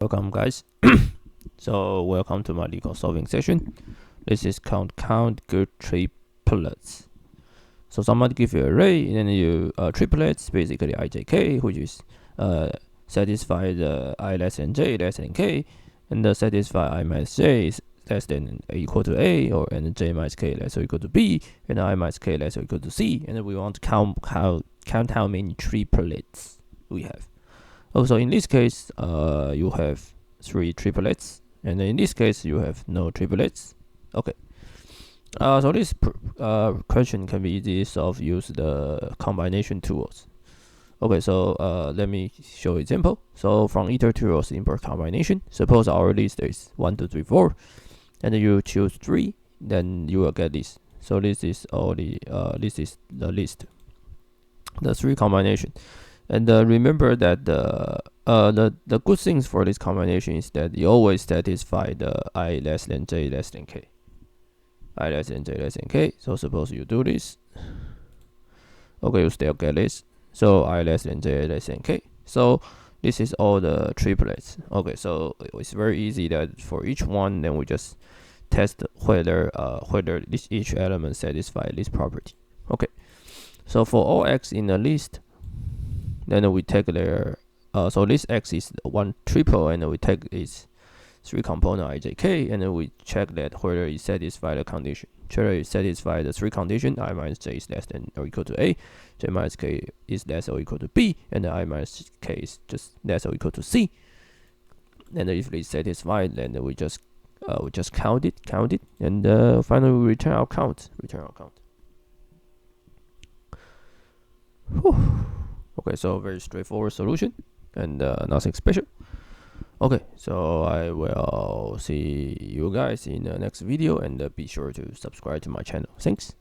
Welcome, guys. So welcome to my Leetcode solving session. This is count good triplets. So somebody give you an array, and then you triplets, basically ijk, which is satisfy the I less than j less than k, and the satisfy I minus j is less than equal to a, or and j minus k less or equal to b, and I minus k less or equal to c, and then we want to count how many triplets we have. Also, in this case, you have 3 triplets, and in this case, you have no triplets. Okay. So this question can be easily solved use the combination tools. Okay, so let me show example. So from itertools import combination. Suppose our list is 1, 2, 3, 4, and you choose 3, then you will get this. So this is this is the list, the 3 combination. And remember that the good things for this combination is that you always satisfy the I less than j less than k. I less than j less than k. So suppose you do this. Okay, you still get this. So I less than j less than k. So this is all the triplets. Okay, so it's very easy that for each one, then we just test whether each element satisfy this property. Okay, so for all x in the list, then we take their so this x is one triple, and we take its 3 component ijk, and then we check that whether it satisfy the condition. Whether it satisfy the 3 condition, I minus j is less than or equal to a, j minus k is less or equal to b, and I minus k is just less or equal to c. And if it's satisfied, then we just count it, and finally we return our count. Whew. Okay, so very straightforward solution, and nothing special. Okay, so I will see you guys in the next video, and be sure to subscribe to my channel. Thanks.